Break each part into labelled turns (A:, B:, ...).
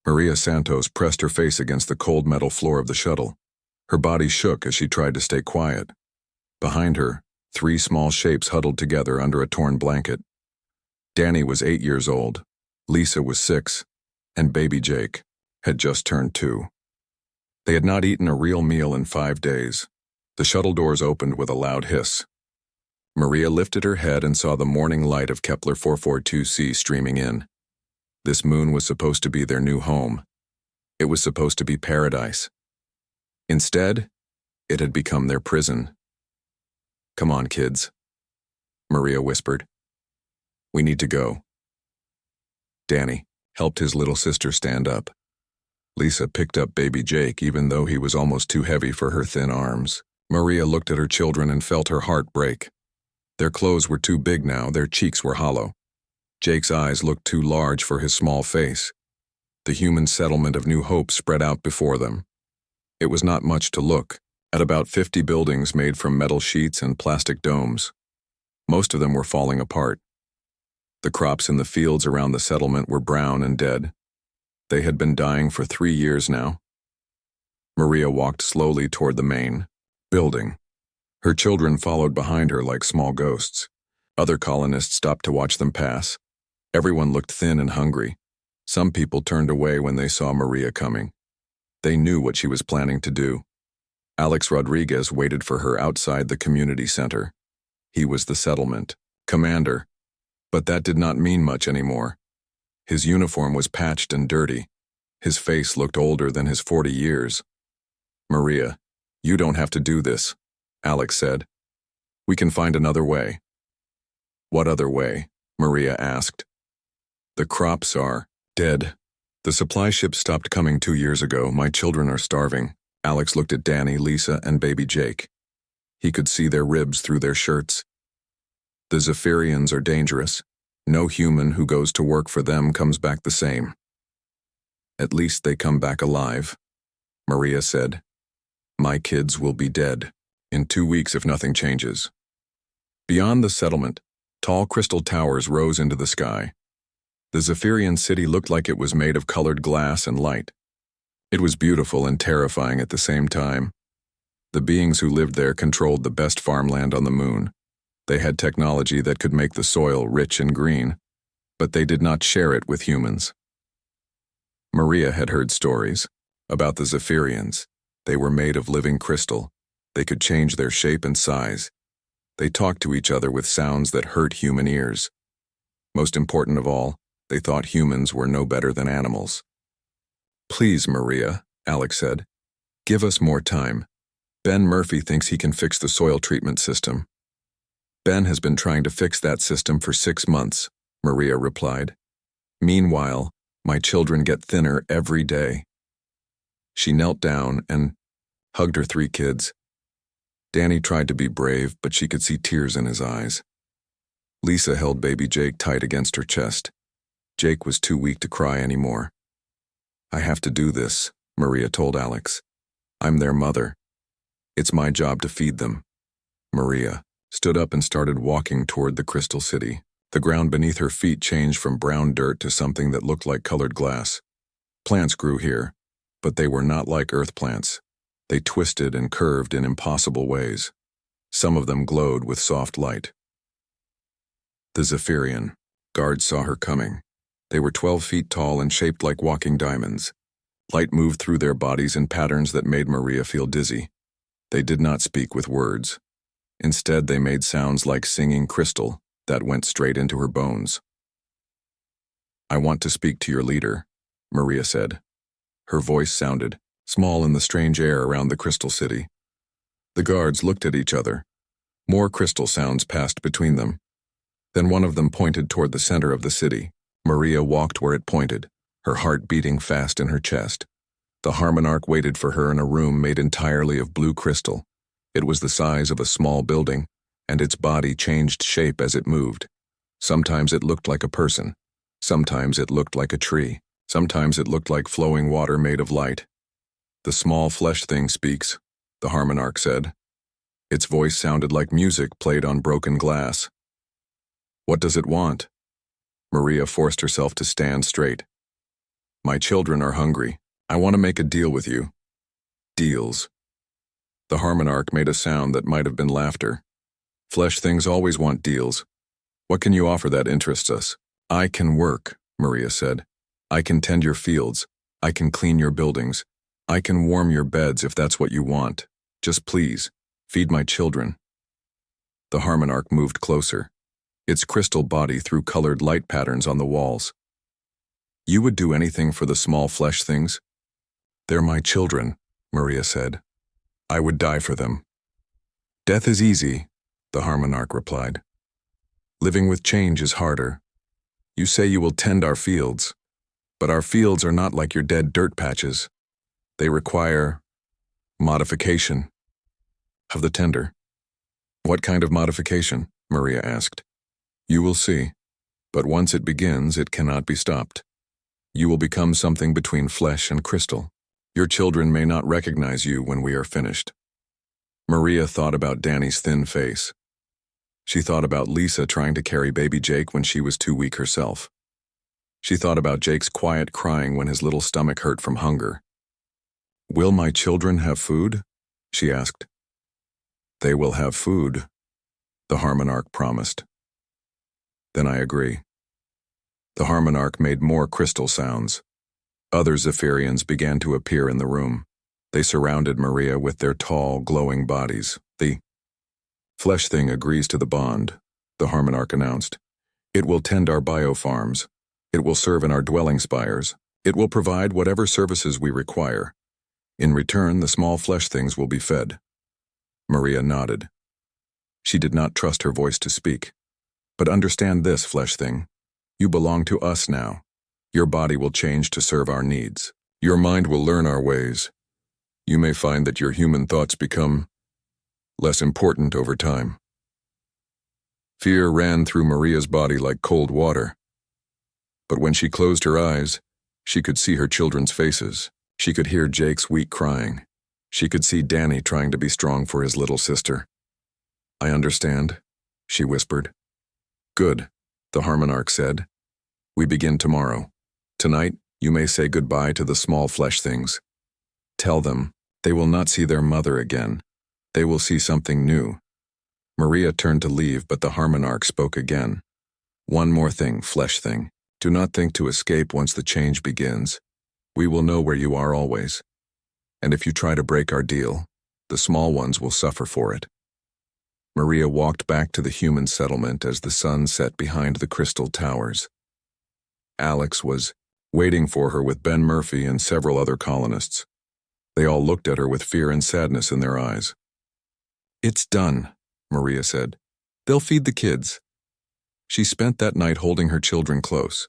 A: Maria Santos pressed her face against the cold metal floor of the shuttle. Her body shook as she tried to stay quiet. Behind her, 3 small shapes huddled together under a torn blanket. Danny was 8 years old, Lisa was 6, and baby Jake had just turned 2. They had not eaten a real meal in 5 days. The shuttle doors opened with a loud hiss. Maria lifted her head and saw the morning light of Kepler 442c streaming in. This moon was supposed to be their new home. It was supposed to be paradise. Instead, it had become their prison. "Come on, kids," Maria whispered. "We need to go." Danny helped his little sister stand up. Lisa picked up baby Jake even though he was almost too heavy for her thin arms. Maria looked at her children and felt her heart break. Their clothes were too big now, their cheeks were hollow. Jake's eyes looked too large for his small face. The human settlement of New Hope spread out before them. It was not much to look at, about 50 buildings made from metal sheets and plastic domes. Most of them were falling apart. The crops in the fields around the settlement were brown and dead. They had been dying for 3 years now. Maria walked slowly toward the main building. Her children followed behind her like small ghosts. Other colonists stopped to watch them pass. Everyone looked thin and hungry. Some people turned away when they saw Maria coming. They knew what she was planning to do. Alex Rodriguez waited for her outside the community center. He was the settlement commander, but that did not mean much anymore. His uniform was patched and dirty. His face looked older than his 40 years. "Maria, you don't have to do this," Alex said. "We can find another way." "What other way?" Maria asked. "The crops are dead. The supply ship stopped coming 2 years ago. My children are starving." Alex looked at Danny, Lisa, and baby Jake. He could see their ribs through their shirts. "The Zephyrians are dangerous. No human who goes to work for them comes back the same." "At least they come back alive," Maria said. "My kids will be dead in 2 weeks if nothing changes." Beyond the settlement, tall crystal towers rose into the sky. The Zephyrian city looked like it was made of colored glass and light. It was beautiful and terrifying at the same time. The beings who lived there controlled the best farmland on the moon. They had technology that could make the soil rich and green, but they did not share it with humans. Maria had heard stories about the Zephyrians. They were made of living crystal. They could change their shape and size. They talked to each other with sounds that hurt human ears. Most important of all, they thought humans were no better than animals. "Please, Maria," Alex said. "Give us more time. Ben Murphy thinks he can fix the soil treatment system." "Ben has been trying to fix that system for 6 months," Maria replied. "Meanwhile, my children get thinner every day." She knelt down and hugged her 3 kids. Danny tried to be brave, but she could see tears in his eyes. Lisa held baby Jake tight against her chest. Jake was too weak to cry anymore. "I have to do this," Maria told Alex. "I'm their mother. It's my job to feed them." Maria stood up and started walking toward the crystal city. The ground beneath her feet changed from brown dirt to something that looked like colored glass. Plants grew here, but they were not like earth plants. They twisted and curved in impossible ways. Some of them glowed with soft light. The Zephyrian guards saw her coming. They were 12 feet tall and shaped like walking diamonds. Light moved through their bodies in patterns that made Maria feel dizzy. They did not speak with words. Instead, they made sounds like singing crystal that went straight into her bones. "I want to speak to your leader," Maria said. Her voice sounded small in the strange air around the crystal city. The guards looked at each other. More crystal sounds passed between them. Then one of them pointed toward the center of the city. Maria walked where it pointed, her heart beating fast in her chest. The Harmonarch waited for her in a room made entirely of blue crystal. It was the size of a small building, and its body changed shape as it moved. Sometimes it looked like a person. Sometimes it looked like a tree. Sometimes it looked like flowing water made of light. "The small flesh thing speaks," the Harmonarch said. Its voice sounded like music played on broken glass. "What does it want?" Maria forced herself to stand straight. My children are hungry. I want to make a deal with you. Deals. The Harmonarch made a sound that might have been laughter. Flesh things always want deals. What can you offer that interests us? I can work, Maria said. I can tend your fields. I can clean your buildings. I can warm your beds if that's what you want. Just please, feed my children. The Harmonarch moved closer. Its crystal body threw colored light patterns on the walls. You would do anything for the small flesh things? They're my children, Maria said. I would die for them. Death is easy, the Harmonarch replied. Living with change is harder. You say you will tend our fields, but our fields are not like your dead dirt patches. They require modification of the tender. What kind of modification? Maria asked. You will see, but once it begins, it cannot be stopped. You will become something between flesh and crystal. Your children may not recognize you when we are finished. Maria thought about Danny's thin face. She thought about Lisa trying to carry baby Jake when she was too weak herself. She thought about Jake's quiet crying when his little stomach hurt from hunger. Will my children have food? She asked. They will have food, the Harmonarch promised. Then I agree. The Harmonarch made more crystal sounds. Other Zephyrians began to appear in the room. They surrounded Maria with their tall, glowing bodies. The flesh thing agrees to the bond, the Harmonarch announced. It will tend our biofarms. It will serve in our dwelling spires. It will provide whatever services we require. In return, the small flesh things will be fed. Maria nodded. She did not trust her voice to speak. But understand this, flesh thing. You belong to us now. Your body will change to serve our needs. Your mind will learn our ways. You may find that your human thoughts become less important over time. Fear ran through Maria's body like cold water. But when she closed her eyes, she could see her children's faces. She could hear Jake's weak crying. She could see Danny trying to be strong for his little sister. I understand, she whispered. Good, the Harmonarch said. We begin tomorrow. Tonight, you may say goodbye to the small flesh things. Tell them they will not see their mother again. They will see something new. Maria turned to leave, but the Harmonarch spoke again. One more thing, flesh thing. Do not think to escape once the change begins. We will know where you are always. And if you try to break our deal, the small ones will suffer for it. Maria walked back to the human settlement as the sun set behind the crystal towers. Alex was waiting for her with Ben Murphy and several other colonists. They all looked at her with fear and sadness in their eyes. It's done, Maria said. They'll feed the kids. She spent that night holding her children close.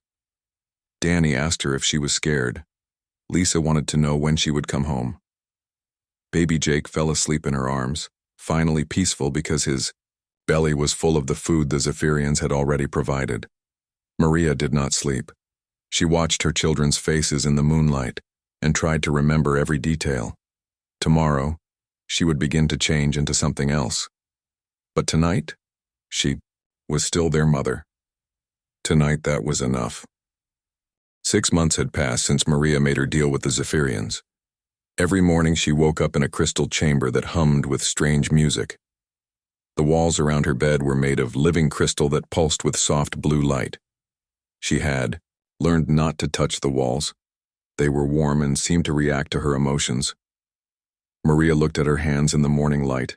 A: Danny asked her if she was scared. Lisa wanted to know when she would come home. Baby Jake fell asleep in her arms, finally peaceful because his belly was full of the food the Zephyrians had already provided. Maria did not sleep. She watched her children's faces in the moonlight and tried to remember every detail. Tomorrow, she would begin to change into something else. But tonight, she was still their mother. Tonight, that was enough. 6 months had passed since Maria made her deal with the Zephyrians. Every morning she woke up in a crystal chamber that hummed with strange music. The walls around her bed were made of living crystal that pulsed with soft blue light. She had learned not to touch the walls. They were warm and seemed to react to her emotions. Maria looked at her hands in the morning light.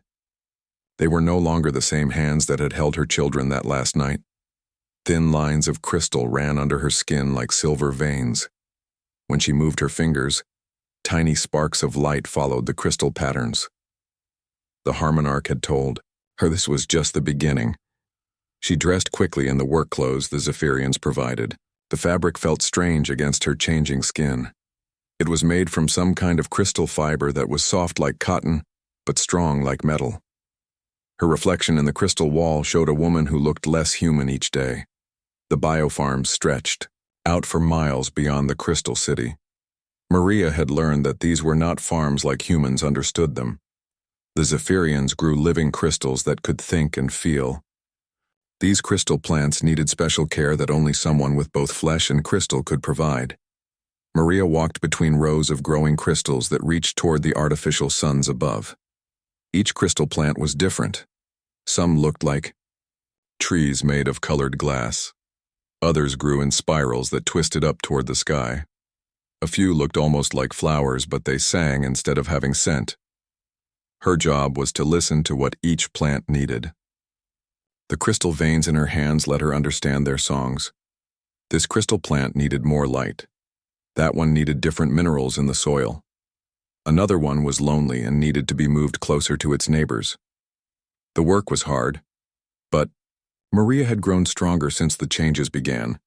A: They were no longer the same hands that had held her children that last night. Thin lines of crystal ran under her skin like silver veins. When she moved her fingers, tiny sparks of light followed the crystal patterns. The Harmonarch had told her this was just the beginning. She dressed quickly in the work clothes the Zephyrians provided. The fabric felt strange against her changing skin. It was made from some kind of crystal fiber that was soft like cotton, but strong like metal. Her reflection in the crystal wall showed a woman who looked less human each day. The biofarms stretched out for miles beyond the crystal city. Maria had learned that these were not farms like humans understood them. The Zephyrians grew living crystals that could think and feel. These crystal plants needed special care that only someone with both flesh and crystal could provide. Maria walked between rows of growing crystals that reached toward the artificial suns above. Each crystal plant was different. Some looked like trees made of colored glass. Others grew in spirals that twisted up toward the sky. A few looked almost like flowers, but they sang instead of having scent. Her job was to listen to what each plant needed. The crystal veins in her hands let her understand their songs. This crystal plant needed more light. That one needed different minerals in the soil. Another one was lonely and needed to be moved closer to its neighbors. The work was hard, but Maria had grown stronger since the changes began.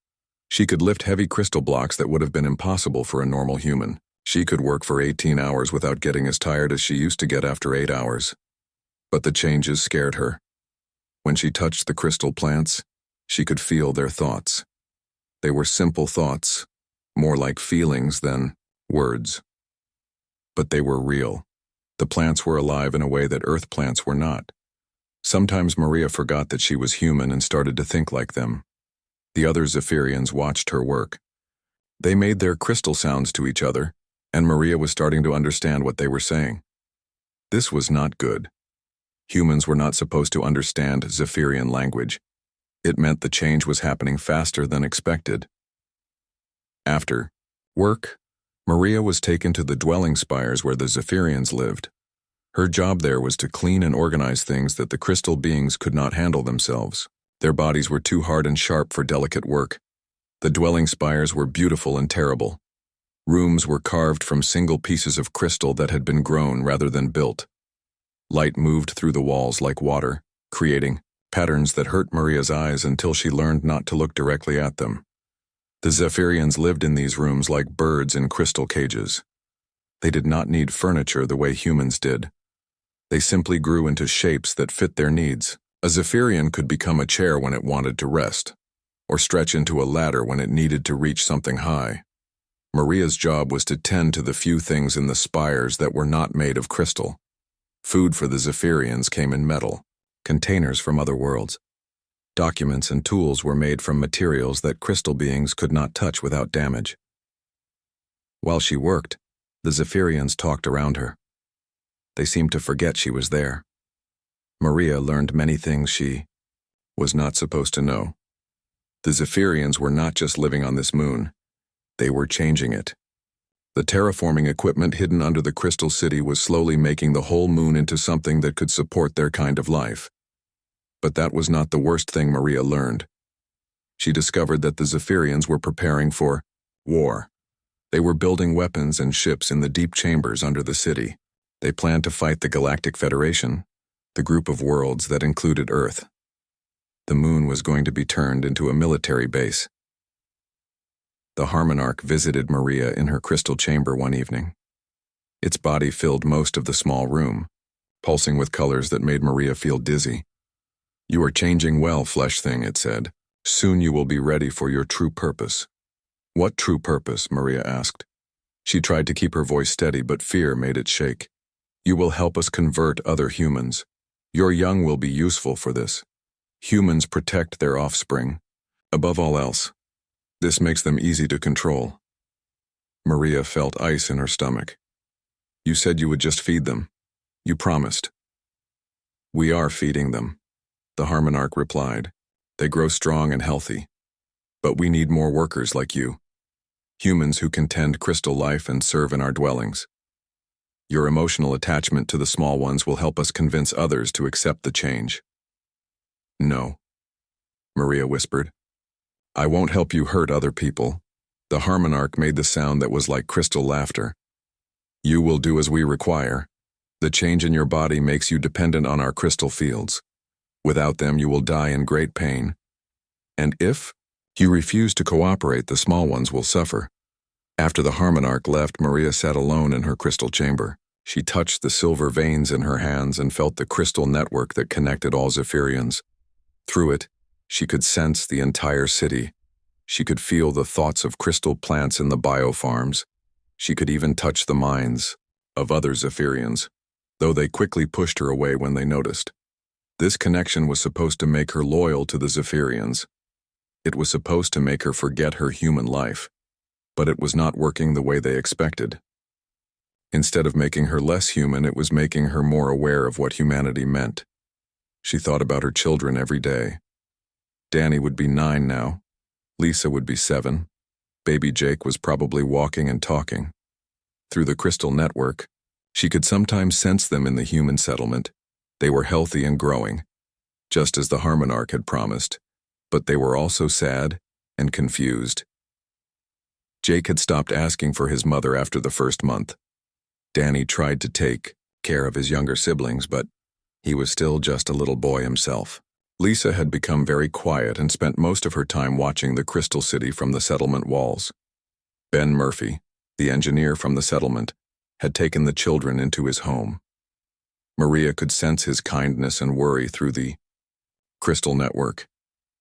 A: She could lift heavy crystal blocks that would have been impossible for a normal human. She could work for 18 hours without getting as tired as she used to get after 8 hours. But the changes scared her. When she touched the crystal plants, she could feel their thoughts. They were simple thoughts, more like feelings than words. But they were real. The plants were alive in a way that earth plants were not. Sometimes Maria forgot that she was human and started to think like them. The other Zephyrians watched her work. They made their crystal sounds to each other, and Maria was starting to understand what they were saying. This was not good. Humans were not supposed to understand Zephyrian language. It meant the change was happening faster than expected. After work, Maria was taken to the dwelling spires where the Zephyrians lived. Her job there was to clean and organize things that the crystal beings could not handle themselves. Their bodies were too hard and sharp for delicate work. The dwelling spires were beautiful and terrible. Rooms were carved from single pieces of crystal that had been grown rather than built. Light moved through the walls like water, creating patterns that hurt Maria's eyes until she learned not to look directly at them. The Zephyrians lived in these rooms like birds in crystal cages. They did not need furniture the way humans did. They simply grew into shapes that fit their needs. A Zephyrian could become a chair when it wanted to rest, or stretch into a ladder when it needed to reach something high. Maria's job was to tend to the few things in the spires that were not made of crystal. Food for the Zephyrians came in metal, containers from other worlds. Documents and tools were made from materials that crystal beings could not touch without damage. While she worked, the Zephyrians talked around her. They seemed to forget she was there. Maria learned many things she was not supposed to know. The Zephyrians were not just living on this moon. They were changing it. The terraforming equipment hidden under the Crystal City was slowly making the whole moon into something that could support their kind of life. But that was not the worst thing Maria learned. She discovered that the Zephyrians were preparing for war. They were building weapons and ships in the deep chambers under the city. They planned to fight the Galactic Federation, the group of worlds that included Earth. The moon was going to be turned into a military base. The Harmonarch visited Maria in her crystal chamber one evening. Its body filled most of the small room, pulsing with colors that made Maria feel dizzy. "You are changing well, flesh thing," it said. "Soon you will be ready for your true purpose." "What true purpose?" Maria asked. She tried to keep her voice steady, but fear made it shake. "You will help us convert other humans. Your young will be useful for this. Humans protect their offspring. Above all else, this makes them easy to control." Maria felt ice in her stomach. "You said you would just feed them. You promised." "We are feeding them," the Harmonarch replied. "They grow strong and healthy. But we need more workers like you. Humans who can tend crystal life and serve in our dwellings. Your emotional attachment to the small ones will help us convince others to accept the change." "No," Maria whispered. "I won't help you hurt other people." The Harmonarch made the sound that was like crystal laughter. "You will do as we require. The change in your body makes you dependent on our crystal fields. Without them, you will die in great pain. And if you refuse to cooperate, the small ones will suffer." After the Harmonarch left, Maria sat alone in her crystal chamber. She touched the silver veins in her hands and felt the crystal network that connected all Zephyrians. Through it, she could sense the entire city. She could feel the thoughts of crystal plants in the biofarms. She could even touch the minds of other Zephyrians, though they quickly pushed her away when they noticed. This connection was supposed to make her loyal to the Zephyrians. It was supposed to make her forget her human life. but it was not working the way they expected. Instead of making her less human, it was making her more aware of what humanity meant. She thought about her children every day. Danny would be 9 now. Lisa would be 7. Baby Jake was probably walking and talking. Through the crystal network, she could sometimes sense them in the human settlement. They were healthy and growing, just as the Harmonarch had promised, but they were also sad and confused. Jake had stopped asking for his mother after the first month. Danny tried to take care of his younger siblings, but he was still just a little boy himself. Lisa had become very quiet and spent most of her time watching the Crystal City from the settlement walls. Ben Murphy, the engineer from the settlement, had taken the children into his home. Maria could sense his kindness and worry through the crystal network.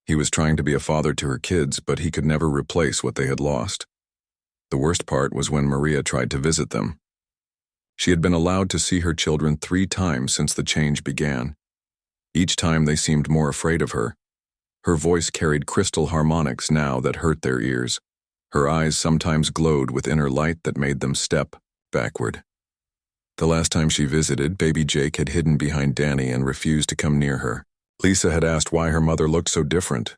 A: He was trying to be a father to her kids, but he could never replace what they had lost. The worst part was when Maria tried to visit them. She had been allowed to see her children 3 times since the change began. Each time they seemed more afraid of her. Her voice carried crystal harmonics now that hurt their ears. Her eyes sometimes glowed with inner light that made them step backward. The last time she visited, baby Jake had hidden behind Danny and refused to come near her. Lisa had asked why her mother looked so different.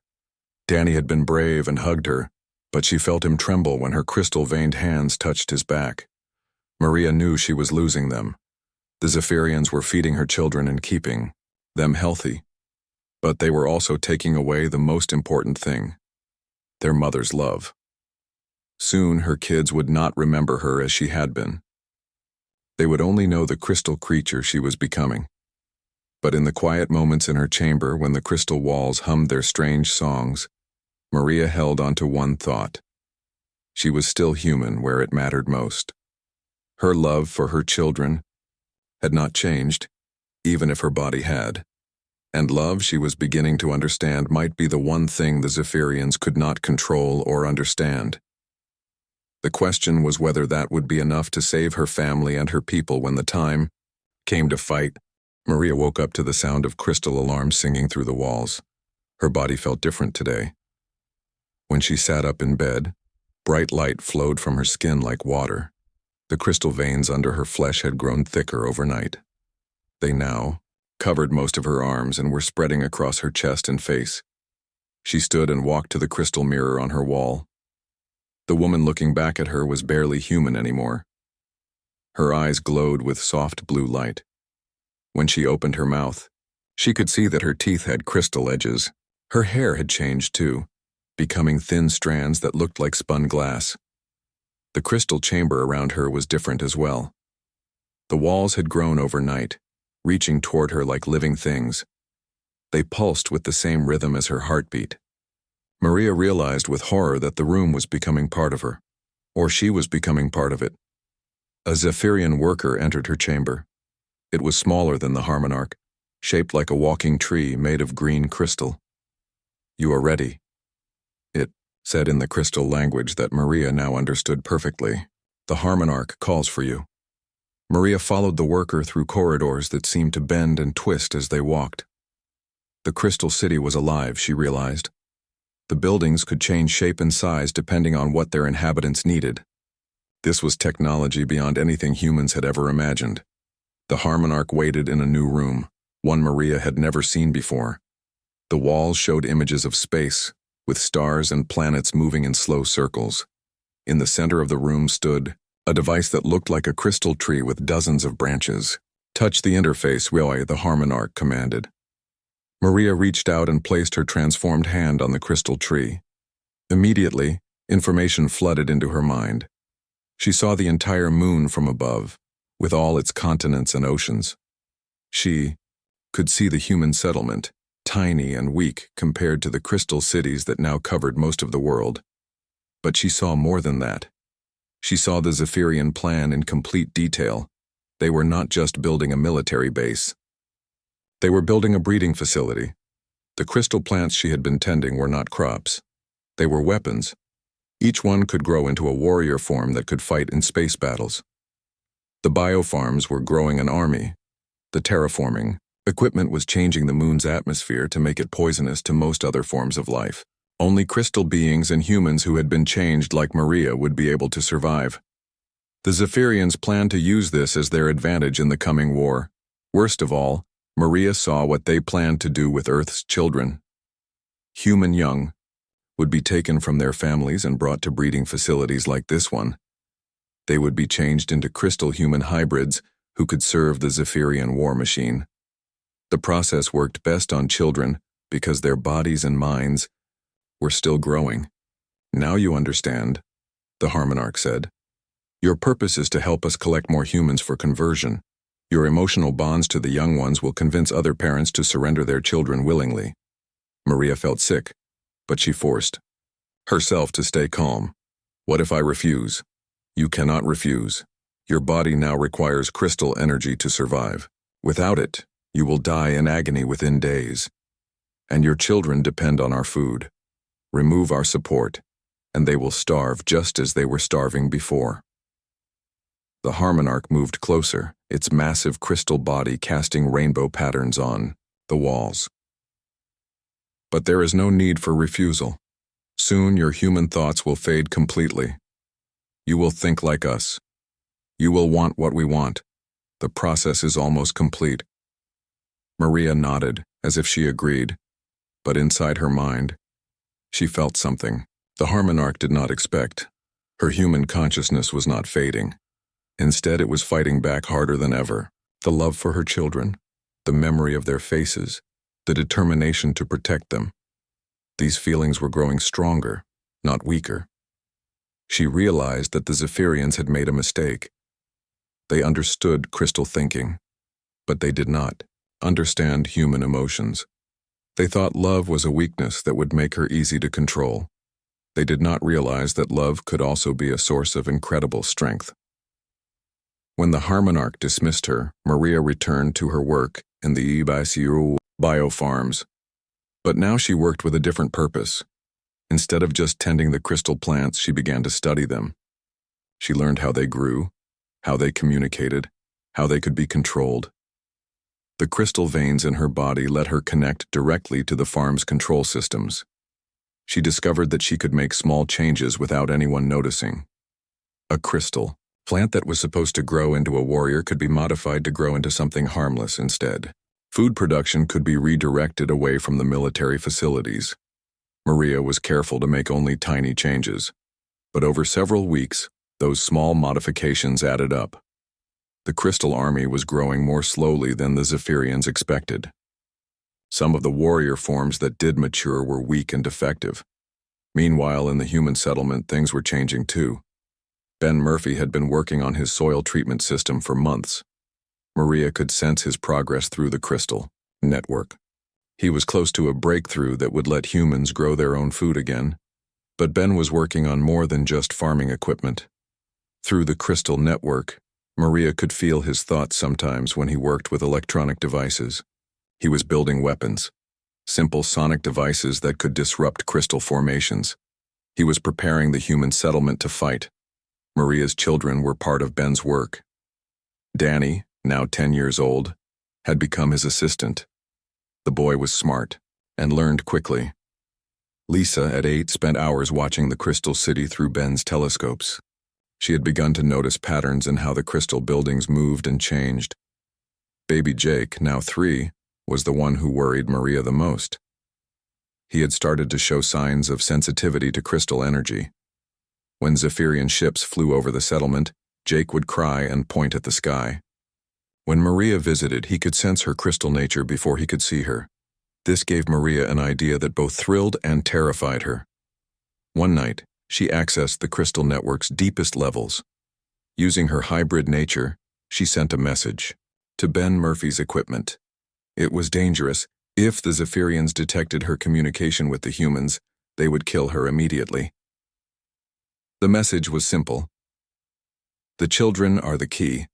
A: Danny had been brave and hugged her, but she felt him tremble when her crystal-veined hands touched his back. Maria knew she was losing them. The Zephyrians were feeding her children and keeping them healthy, but they were also taking away the most important thing, their mother's love. Soon her kids would not remember her as she had been. They would only know the crystal creature she was becoming. But in the quiet moments in her chamber when the crystal walls hummed their strange songs, Maria held onto one thought. She was still human where it mattered most. Her love for her children had not changed, even if her body had. And love, she was beginning to understand, might be the one thing the Zephyrians could not control or understand. The question was whether that would be enough to save her family and her people when the time came to fight. Maria woke up to the sound of crystal alarms singing through the walls. Her body felt different today. When she sat up in bed, bright light flowed from her skin like water. The crystal veins under her flesh had grown thicker overnight. They now covered most of her arms and were spreading across her chest and face. She stood and walked to the crystal mirror on her wall. The woman looking back at her was barely human anymore. Her eyes glowed with soft blue light. When she opened her mouth, she could see that her teeth had crystal edges. Her hair had changed too, becoming thin strands that looked like spun glass. The crystal chamber around her was different as well. The walls had grown overnight, reaching toward her like living things. They pulsed with the same rhythm as her heartbeat. Maria realized with horror that the room was becoming part of her, or she was becoming part of it. A Zephyrian worker entered her chamber. It was smaller than the Harmonarch, shaped like a walking tree made of green crystal. "You are ready," it said in the crystal language that Maria now understood perfectly. "The Harmonarch calls for you." Maria followed the worker through corridors that seemed to bend and twist as they walked. The crystal city was alive, she realized. The buildings could change shape and size depending on what their inhabitants needed. This was technology beyond anything humans had ever imagined. The Harmonarch waited in a new room, one Maria had never seen before. The walls showed images of space, with stars and planets moving in slow circles. In the center of the room stood a device that looked like a crystal tree with dozens of branches. "Touch the interface, Roy," the Harmonarch commanded. Maria reached out and placed her transformed hand on the crystal tree. Immediately, information flooded into her mind. She saw the entire moon from above, with all its continents and oceans. She could see the human settlement, tiny and weak compared to the crystal cities that now covered most of the world. But she saw more than that. She saw the Zephyrian plan in complete detail. They were not just building a military base. They were building a breeding facility. The crystal plants she had been tending were not crops. They were weapons. Each one could grow into a warrior form that could fight in space battles. The biofarms were growing an army. The terraforming equipment was changing the moon's atmosphere to make it poisonous to most other forms of life. Only crystal beings and humans who had been changed like Maria would be able to survive. The Zephyrians planned to use this as their advantage in the coming war. Worst of all, Maria saw what they planned to do with Earth's children. Human young would be taken from their families and brought to breeding facilities like this one. They would be changed into crystal human hybrids who could serve the Zephyrian war machine. The process worked best on children because their bodies and minds were still growing. Now you understand, the Harmonarch said. Your purpose is to help us collect more humans for conversion. Your emotional bonds to the young ones will convince other parents to surrender their children willingly. Maria felt sick, but she forced herself to stay calm. What if I refuse? You cannot refuse. Your body now requires crystal energy to survive. Without it, you will die in agony within days. And your children depend on our food. Remove our support, and they will starve just as they were starving before. The Harmonarch moved closer, its massive crystal body casting rainbow patterns on the walls. But there is no need for refusal. Soon your human thoughts will fade completely. You will think like us. You will want what we want. The process is almost complete. Maria nodded, as if she agreed, but inside her mind, she felt something the Harmonarch did not expect. Her human consciousness was not fading. Instead, it was fighting back harder than ever. The love for her children, the memory of their faces, the determination to protect them. These feelings were growing stronger, not weaker. She realized that the Zephyrians had made a mistake. They understood crystal thinking, but they did not understand human emotions. They thought love was a weakness that would make her easy to control. They did not realize that love could also be a source of incredible strength. When the Harmonarch dismissed her, Maria returned to her work in the HFY biofarms. But now she worked with a different purpose. Instead of just tending the crystal plants, she began to study them. She learned how they grew, how they communicated, how they could be controlled. The crystal veins in her body let her connect directly to the farm's control systems. She discovered that she could make small changes without anyone noticing. A crystal plant that was supposed to grow into a warrior could be modified to grow into something harmless instead. Food production could be redirected away from the military facilities. Maria was careful to make only tiny changes, but over several weeks, those small modifications added up. The Crystal Army was growing more slowly than the Zephyrians expected. Some of the warrior forms that did mature were weak and defective. Meanwhile, in the human settlement, things were changing too. Ben Murphy had been working on his soil treatment system for months. Maria could sense his progress through the crystal network. He was close to a breakthrough that would let humans grow their own food again. But Ben was working on more than just farming equipment. Through the crystal network, Maria could feel his thoughts sometimes when he worked with electronic devices. He was building weapons, simple sonic devices that could disrupt crystal formations. He was preparing the human settlement to fight. Maria's children were part of Ben's work. Danny, now 10 years old, had become his assistant. The boy was smart and learned quickly. Lisa, at 8, spent hours watching the crystal city through Ben's telescopes. She had begun to notice patterns in how the crystal buildings moved and changed. Baby Jake, now 3, was the one who worried Maria the most. He had started to show signs of sensitivity to crystal energy. When Zephyrian ships flew over the settlement, Jake would cry and point at the sky. When Maria visited, he could sense her crystal nature before he could see her. This gave Maria an idea that both thrilled and terrified her. One night, she accessed the crystal network's deepest levels. Using her hybrid nature, she sent a message to Ben Murphy's equipment. It was dangerous. If the Zephyrians detected her communication with the humans, they would kill her immediately. The message was simple. The children are the key.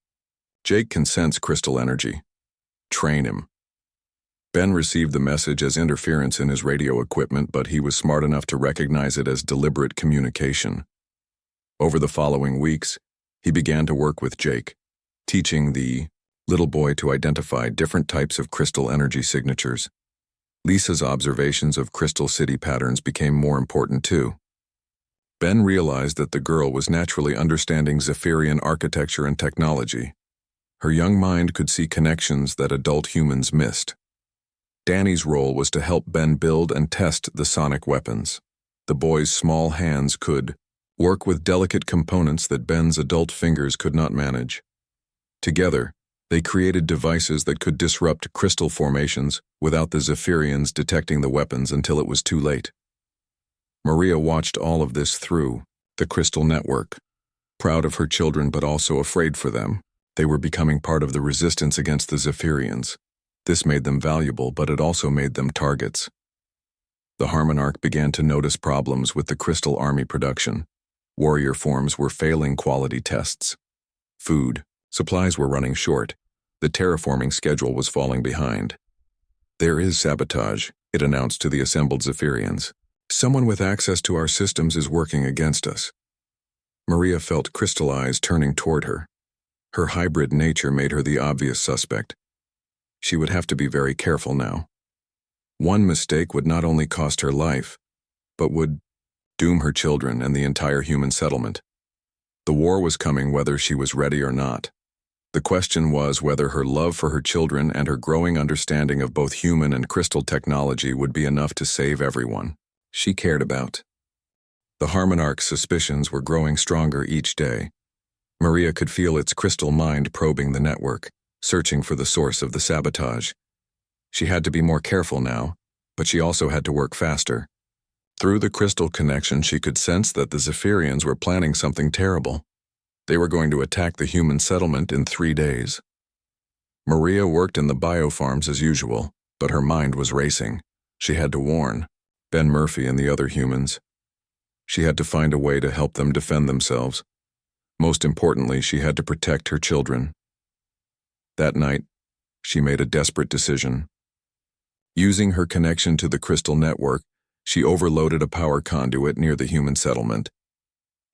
A: Jake can sense crystal energy. Train him. Ben received the message as interference in his radio equipment, but he was smart enough to recognize it as deliberate communication. Over the following weeks, he began to work with Jake, teaching the little boy to identify different types of crystal energy signatures. Lisa's observations of Crystal City patterns became more important too. Ben realized that the girl was naturally understanding Zephyrian architecture and technology. Her young mind could see connections that adult humans missed. Danny's role was to help Ben build and test the sonic weapons. The boy's small hands could work with delicate components that Ben's adult fingers could not manage. Together, they created devices that could disrupt crystal formations without the Zephyrians detecting the weapons until it was too late. Maria watched all of this through the crystal network, proud of her children but also afraid for them. They were becoming part of the resistance against the Zephyrians. This made them valuable, but it also made them targets. The Harmonarch began to notice problems with the Crystal Army production. Warrior forms were failing quality tests. Food, supplies were running short. The terraforming schedule was falling behind. "There is sabotage," it announced to the assembled Zephyrians. "Someone with access to our systems is working against us." Maria felt crystal eyes turning toward her. Her hybrid nature made her the obvious suspect. She would have to be very careful now. One mistake would not only cost her life, but would doom her children and the entire human settlement. The war was coming whether she was ready or not. The question was whether her love for her children and her growing understanding of both human and crystal technology would be enough to save everyone she cared about. The Harmonarch's suspicions were growing stronger each day. Maria could feel its crystal mind probing the network, searching for the source of the sabotage. She had to be more careful now, but she also had to work faster. Through the crystal connection, she could sense that the Zephyrians were planning something terrible. They were going to attack the human settlement in 3 days. Maria worked in the biofarms as usual, but her mind was racing. She had to warn Ben Murphy and the other humans. She had to find a way to help them defend themselves. Most importantly, she had to protect her children. That night, she made a desperate decision. Using her connection to the crystal network, she overloaded a power conduit near the human settlement.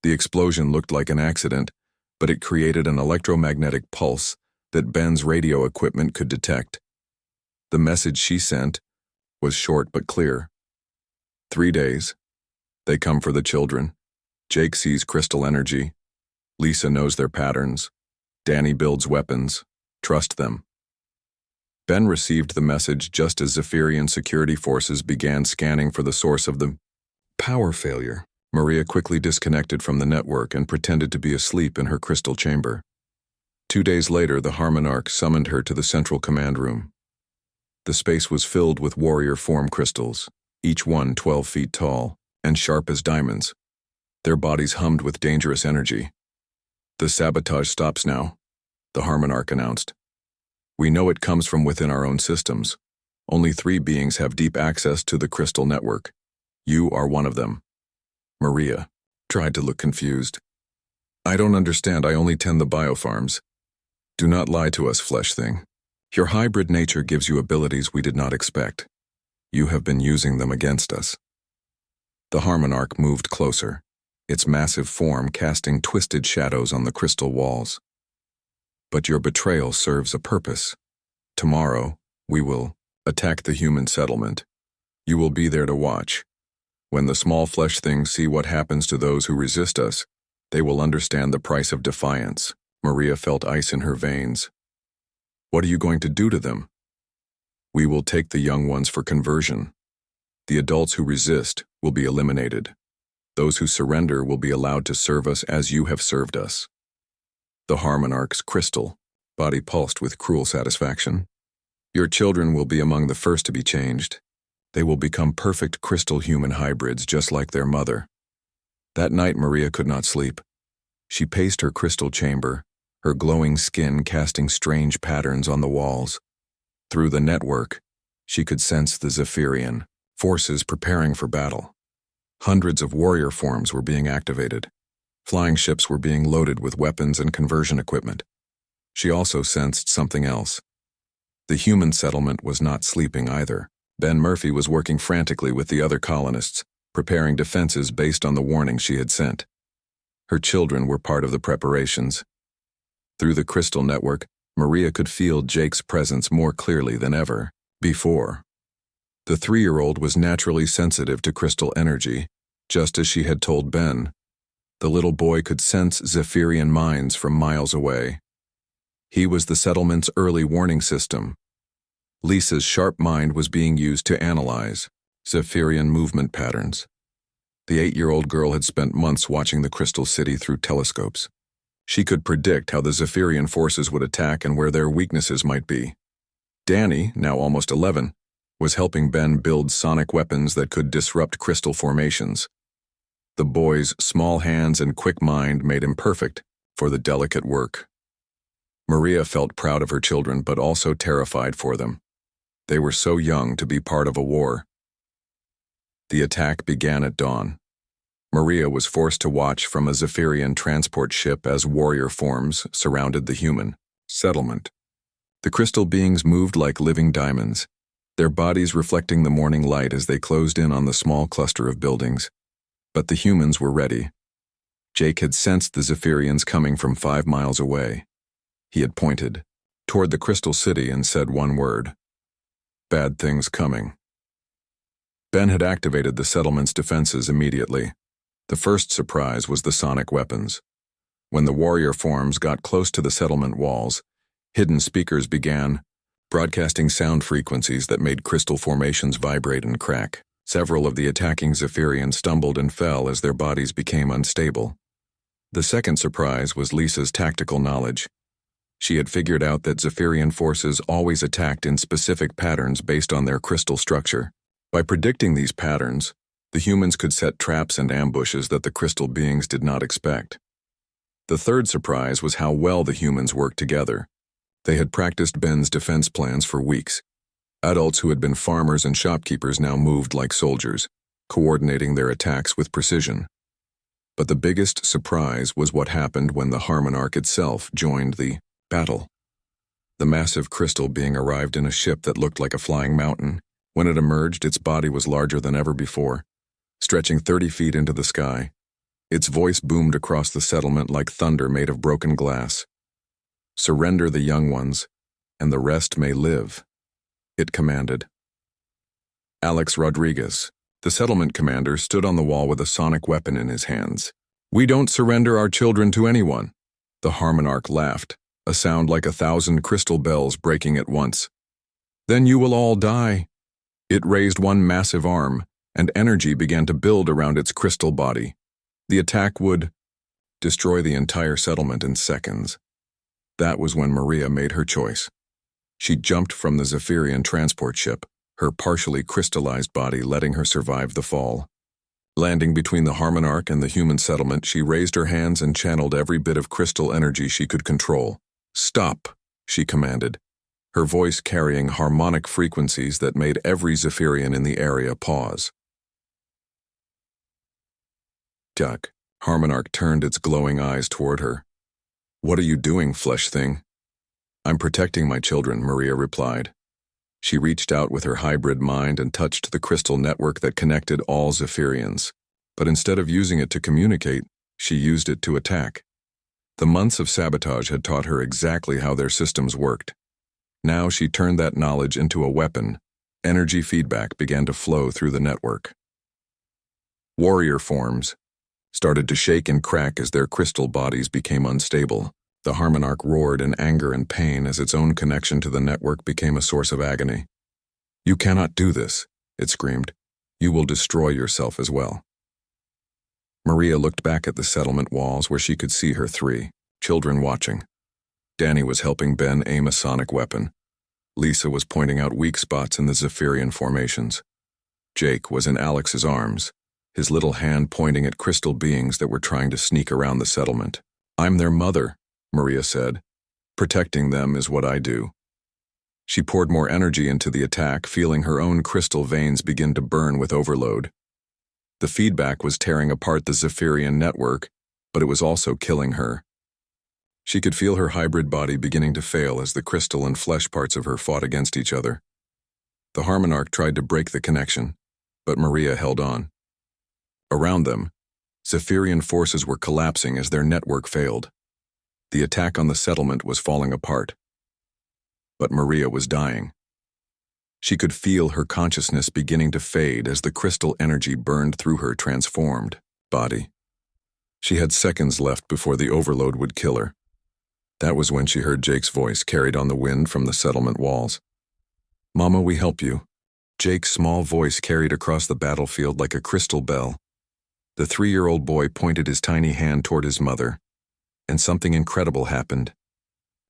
A: The explosion looked like an accident, but it created an electromagnetic pulse that Ben's radio equipment could detect. The message she sent was short but clear. 3 days. They come for the children. Jake sees crystal energy. Lisa knows their patterns. Danny builds weapons. Trust them. Ben received the message just as Zephyrian security forces began scanning for the source of the power failure. Maria quickly disconnected from the network and pretended to be asleep in her crystal chamber. 2 days later, the Harmonarch summoned her to the central command room. The space was filled with warrior form crystals, each one 12 feet tall and sharp as diamonds. Their bodies hummed with dangerous energy. "The sabotage stops now," the Harmonarch announced. "We know it comes from within our own systems. Only 3 beings have deep access to the crystal network. You are one of them." Maria tried to look confused. "I don't understand. I only tend the biofarms." "Do not lie to us, flesh thing. Your hybrid nature gives you abilities we did not expect. You have been using them against us." The Harmonarch moved closer, its massive form casting twisted shadows on the crystal walls. "But your betrayal serves a purpose. Tomorrow, we will attack the human settlement. You will be there to watch. When the small flesh things see what happens to those who resist us, they will understand the price of defiance." Maria felt ice in her veins. "What are you going to do to them?" "We will take the young ones for conversion. The adults who resist will be eliminated. Those who surrender will be allowed to serve us as you have served us." The Harmonarch's crystal body pulsed with cruel satisfaction. "Your children will be among the first to be changed. They will become perfect crystal human hybrids just like their mother." That night Maria could not sleep. She paced her crystal chamber, her glowing skin casting strange patterns on the walls. Through the network, she could sense the Zephyrian forces preparing for battle. Hundreds of warrior forms were being activated. Flying ships were being loaded with weapons and conversion equipment. She also sensed something else. The human settlement was not sleeping either. Ben Murphy was working frantically with the other colonists, preparing defenses based on the warning she had sent. Her children were part of the preparations. Through the crystal network, Maria could feel Jake's presence more clearly than ever before. The 3-year-old was naturally sensitive to crystal energy, just as she had told Ben. The little boy could sense Zephyrian minds from miles away. He was the settlement's early warning system. Lisa's sharp mind was being used to analyze Zephyrian movement patterns. The 8-year-old girl had spent months watching the Crystal City through telescopes. She could predict how the Zephyrian forces would attack and where their weaknesses might be. Danny, now almost 11, was helping Ben build sonic weapons that could disrupt crystal formations. The boy's small hands and quick mind made him perfect for the delicate work. Maria felt proud of her children but also terrified for them. They were so young to be part of a war. The attack began at dawn. Maria was forced to watch from a Zephyrian transport ship as warrior forms surrounded the human settlement. The crystal beings moved like living diamonds, their bodies reflecting the morning light as they closed in on the small cluster of buildings. But the humans were ready. Jake had sensed the Zephyrians coming from 5 miles away. He had pointed toward the Crystal City and said one word: "Bad things coming." Ben had activated the settlement's defenses immediately. The first surprise was the sonic weapons. When the warrior forms got close to the settlement walls, hidden speakers began broadcasting sound frequencies that made crystal formations vibrate and crack. Several of the attacking Zephyrians stumbled and fell as their bodies became unstable. The second surprise was Lisa's tactical knowledge. She had figured out that Zephyrian forces always attacked in specific patterns based on their crystal structure. By predicting these patterns, the humans could set traps and ambushes that the crystal beings did not expect. The third surprise was how well the humans worked together. They had practiced Ben's defense plans for weeks. Adults who had been farmers and shopkeepers now moved like soldiers, coordinating their attacks with precision. But the biggest surprise was what happened when the Harmonarch itself joined the battle. The massive crystal being arrived in a ship that looked like a flying mountain. When it emerged, its body was larger than ever before, stretching 30 feet into the sky. Its voice boomed across the settlement like thunder made of broken glass. "Surrender the young ones, and the rest may live," it commanded. Alex Rodriguez, the settlement commander, stood on the wall with a sonic weapon in his hands. "We don't surrender our children to anyone." The Harmonarch laughed, a sound like 1,000 crystal bells breaking at once. "Then you will all die." It raised one massive arm, and energy began to build around its crystal body. The attack would destroy the entire settlement in seconds. That was when Maria made her choice. She jumped from the Zephyrian transport ship, her partially crystallized body letting her survive the fall. Landing between the Harmonarch and the human settlement, she raised her hands and channeled every bit of crystal energy she could control. "Stop," she commanded, her voice carrying harmonic frequencies that made every Zephyrian in the area pause. "Duck." Harmonarch turned its glowing eyes toward her. "What are you doing, flesh thing?" "I'm protecting my children," Maria replied. She reached out with her hybrid mind and touched the crystal network that connected all Zephyrians. But instead of using it to communicate, she used it to attack. The months of sabotage had taught her exactly how their systems worked. Now she turned that knowledge into a weapon. Energy feedback began to flow through the network. Warrior forms started to shake and crack as their crystal bodies became unstable. The Harmonarch roared in anger and pain as its own connection to the network became a source of agony. "You cannot do this," it screamed. "You will destroy yourself as well." Maria looked back at the settlement walls where she could see her 3 children watching. Danny was helping Ben aim a sonic weapon. Lisa was pointing out weak spots in the Zephyrian formations. Jake was in Alex's arms, his little hand pointing at crystal beings that were trying to sneak around the settlement. "I'm their mother," Maria said. "Protecting them is what I do." She poured more energy into the attack, feeling her own crystal veins begin to burn with overload. The feedback was tearing apart the Zephyrian network, but it was also killing her. She could feel her hybrid body beginning to fail as the crystal and flesh parts of her fought against each other. The Harmonarch tried to break the connection, but Maria held on. Around them, Zephyrian forces were collapsing as their network failed. The attack on the settlement was falling apart. But Maria was dying. She could feel her consciousness beginning to fade as the crystal energy burned through her transformed body. She had seconds left before the overload would kill her. That was when she heard Jake's voice carried on the wind from the settlement walls. "Mama, we help you." Jake's small voice carried across the battlefield like a crystal bell. The 3-year-old boy pointed his tiny hand toward his mother, and something incredible happened.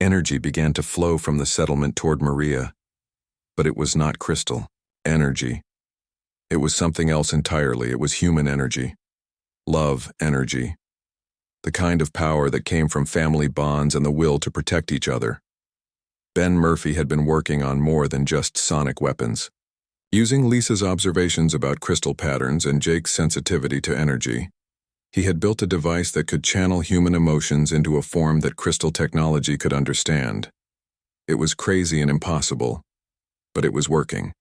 A: Energy began to flow from the settlement toward Maria. But it was not crystal energy. It was something else entirely. It was human energy. Love energy. The kind of power that came from family bonds and the will to protect each other. Ben Murphy had been working on more than just sonic weapons. Using Lisa's observations about crystal patterns and Jake's sensitivity to energy, he had built a device that could channel human emotions into a form that crystal technology could understand. It was crazy and impossible, but it was working.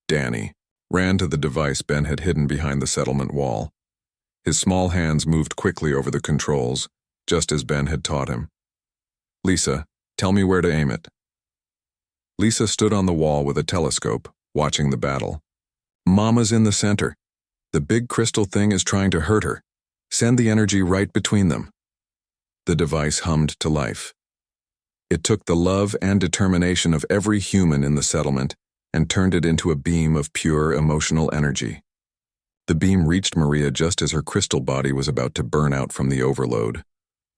A: Danny ran to the device Ben had hidden behind the settlement wall. His small hands moved quickly over the controls, just as Ben had taught him. "Lisa, tell me where to aim it." Lisa stood on the wall with a telescope, watching the battle. "Mama's in the center. The big crystal thing is trying to hurt her. Send the energy right between them." The device hummed to life. It took the love and determination of every human in the settlement and turned it into a beam of pure emotional energy. The beam reached Maria just as her crystal body was about to burn out from the overload.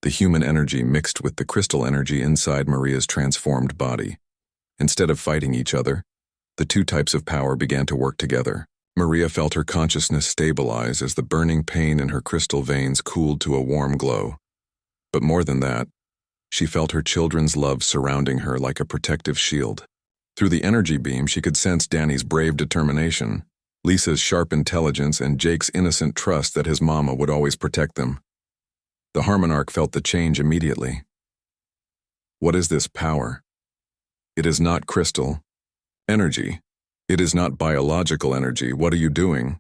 A: The human energy mixed with the crystal energy inside Maria's transformed body. Instead of fighting each other, the two types of power began to work together. Maria felt her consciousness stabilize as the burning pain in her crystal veins cooled to a warm glow. But more than that, she felt her children's love surrounding her like a protective shield. Through the energy beam, she could sense Danny's brave determination, Lisa's sharp intelligence, and Jake's innocent trust that his mama would always protect them. The Harmonarch felt the change immediately. What is this power? It is not crystal energy. It is not biological energy. What are you doing?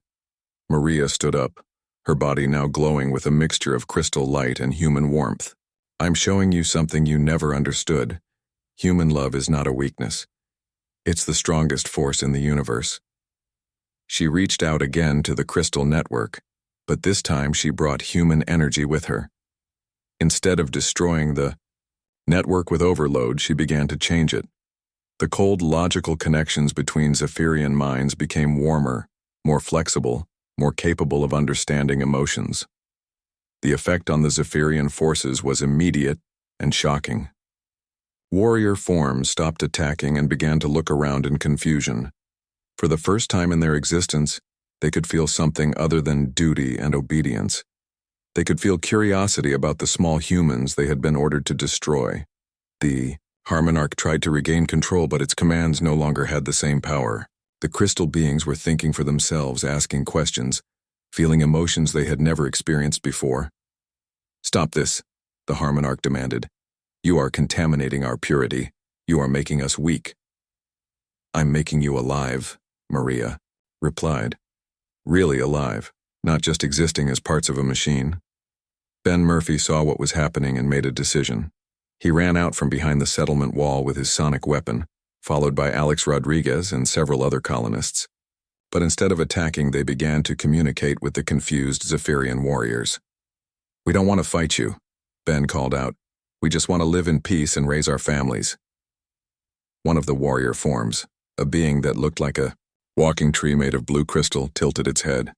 A: Maria stood up, her body now glowing with a mixture of crystal light and human warmth. "I'm showing you something you never understood. Human love is not a weakness. It's the strongest force in the universe." She reached out again to the crystal network, but this time she brought human energy with her. Instead of destroying the network with overload, she began to change it. The cold, logical connections between Zephyrian minds became warmer, more flexible, more capable of understanding emotions. The effect on the Zephyrian forces was immediate and shocking. Warrior forms stopped attacking and began to look around in confusion. For the first time in their existence, they could feel something other than duty and obedience. They could feel curiosity about the small humans they had been ordered to destroy. The Harmonarch tried to regain control, but its commands no longer had the same power. The crystal beings were thinking for themselves, asking questions, feeling emotions they had never experienced before. "Stop this," the Harmonarch demanded. "You are contaminating our purity. You are making us weak." "I'm making you alive," Maria replied. "Really alive, not just existing as parts of a machine." Ben Murphy saw what was happening and made a decision. He ran out from behind the settlement wall with his sonic weapon, followed by Alex Rodriguez and several other colonists. But instead of attacking, they began to communicate with the confused Zephyrian warriors. "We don't want to fight you," Ben called out. "We just want to live in peace and raise our families." One of the warrior forms, a being that looked like a walking tree made of blue crystal, tilted its head.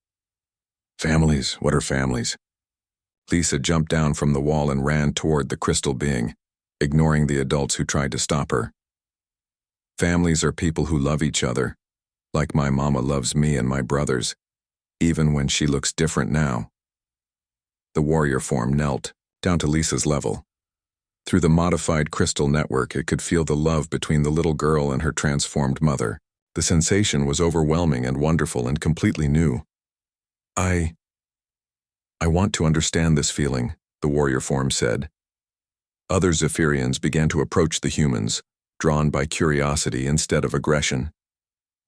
A: "Families? What are families?" Lisa jumped down from the wall and ran toward the crystal being, ignoring the adults who tried to stop her. "Families are people who love each other, like my mama loves me and my brothers, even when she looks different now." The warrior form knelt, down to Lisa's level. Through the modified crystal network, it could feel the love between the little girl and her transformed mother. The sensation was overwhelming and wonderful and completely new. I want to understand this feeling," the warrior form said. Other Zephyrians began to approach the humans, drawn by curiosity instead of aggression.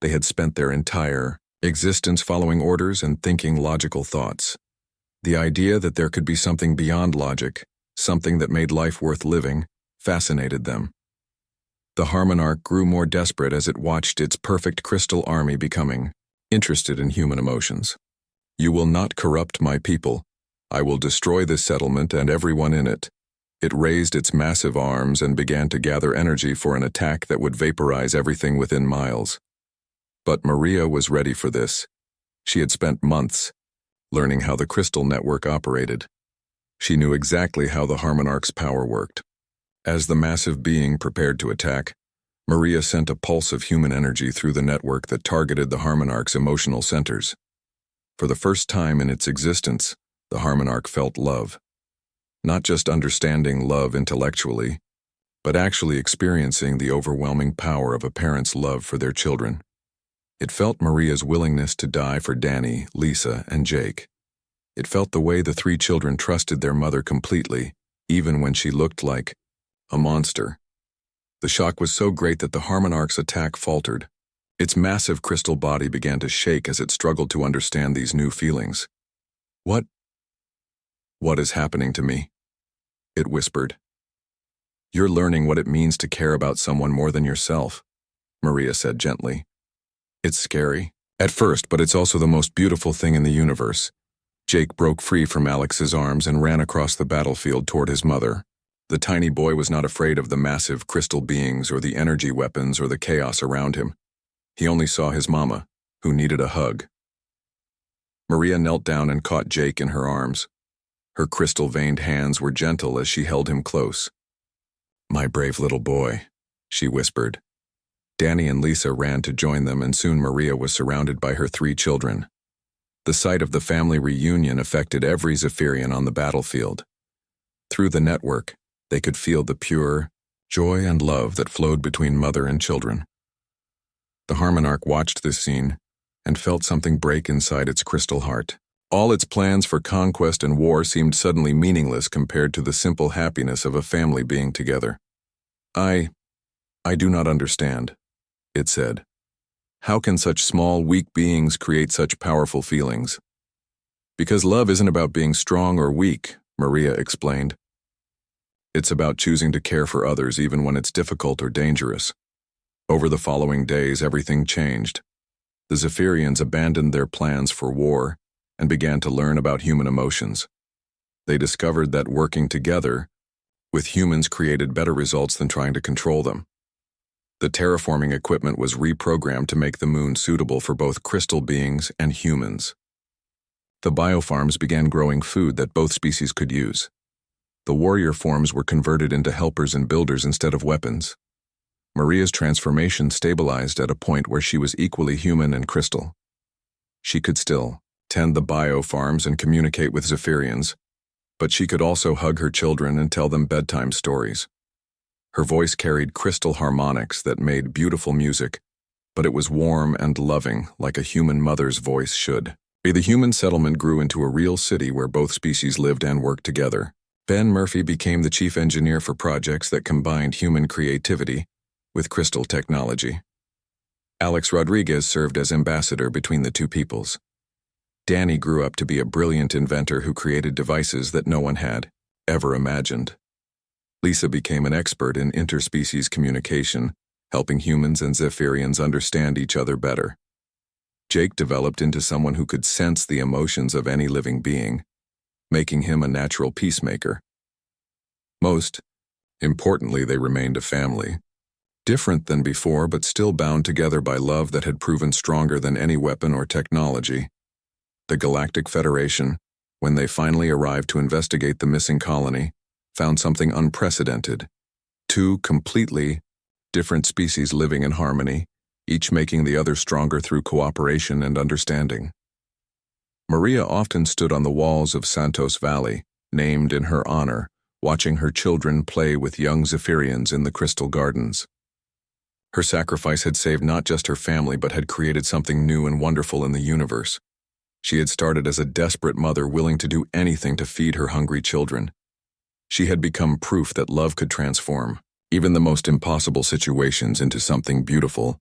A: They had spent their entire existence following orders and thinking logical thoughts. The idea that there could be something beyond logic, something that made life worth living, fascinated them. The Harmonarch grew more desperate as it watched its perfect crystal army becoming interested in human emotions. "You will not corrupt my people. I will destroy this settlement and everyone in it." It raised its massive arms and began to gather energy for an attack that would vaporize everything within miles. But Maria was ready for this. She had spent months learning how the crystal network operated. She knew exactly how the Harmonarch's power worked. As the massive being prepared to attack, Maria sent a pulse of human energy through the network that targeted the Harmonarch's emotional centers. For the first time in its existence, the Harmonarch felt love. Not just understanding love intellectually, but actually experiencing the overwhelming power of a parent's love for their children. It felt Maria's willingness to die for Danny, Lisa, and Jake. It felt the way the three children trusted their mother completely, even when she looked like a monster. The shock was so great that the Harmonarch's attack faltered. Its massive crystal body began to shake as it struggled to understand these new feelings. What is happening to me?" it whispered. "You're learning what it means to care about someone more than yourself," Maria said gently. "It's scary at first, but it's also the most beautiful thing in the universe." Jake broke free from Alex's arms and ran across the battlefield toward his mother. The tiny boy was not afraid of the massive crystal beings or the energy weapons or the chaos around him. He only saw his mama, who needed a hug. Maria knelt down and caught Jake in her arms. Her crystal-veined hands were gentle as she held him close. "My brave little boy," she whispered. Danny and Lisa ran to join them, and soon Maria was surrounded by her three children. The sight of the family reunion affected every Zephyrian on the battlefield. Through the network, they could feel the pure joy and love that flowed between mother and children. The Harmonarch watched this scene and felt something break inside its crystal heart. All its plans for conquest and war seemed suddenly meaningless compared to the simple happiness of a family being together. I do not understand," it said. "How can such small, weak beings create such powerful feelings?" "Because love isn't about being strong or weak," Maria explained. "It's about choosing to care for others even when it's difficult or dangerous." Over the following days, everything changed. The Zephyrians abandoned their plans for war and began to learn about human emotions. They discovered that working together with humans created better results than trying to control them. The terraforming equipment was reprogrammed to make the moon suitable for both crystal beings and humans. The biofarms began growing food that both species could use. The warrior forms were converted into helpers and builders instead of weapons. Maria's transformation stabilized at a point where she was equally human and crystal. She could still tend the biofarms and communicate with Zephyrians, but she could also hug her children and tell them bedtime stories. Her voice carried crystal harmonics that made beautiful music, but it was warm and loving, like a human mother's voice should. The human settlement grew into a real city where both species lived and worked together. Ben Murphy became the chief engineer for projects that combined human creativity with crystal technology. Alex Rodriguez served as ambassador between the two peoples. Danny grew up to be a brilliant inventor who created devices that no one had ever imagined. Lisa became an expert in interspecies communication, helping humans and Zephyrians understand each other better. Jake developed into someone who could sense the emotions of any living being, making him a natural peacemaker. Most importantly, they remained a family. Different than before, but still bound together by love that had proven stronger than any weapon or technology. The Galactic Federation, when they finally arrived to investigate the missing colony, found something unprecedented. Two completely different species living in harmony, each making the other stronger through cooperation and understanding. Maria often stood on the walls of Santos Valley, named in her honor, watching her children play with young Zephyrians in the Crystal Gardens. Her sacrifice had saved not just her family but had created something new and wonderful in the universe. She had started as a desperate mother willing to do anything to feed her hungry children. She had become proof that love could transform even the most impossible situations into something beautiful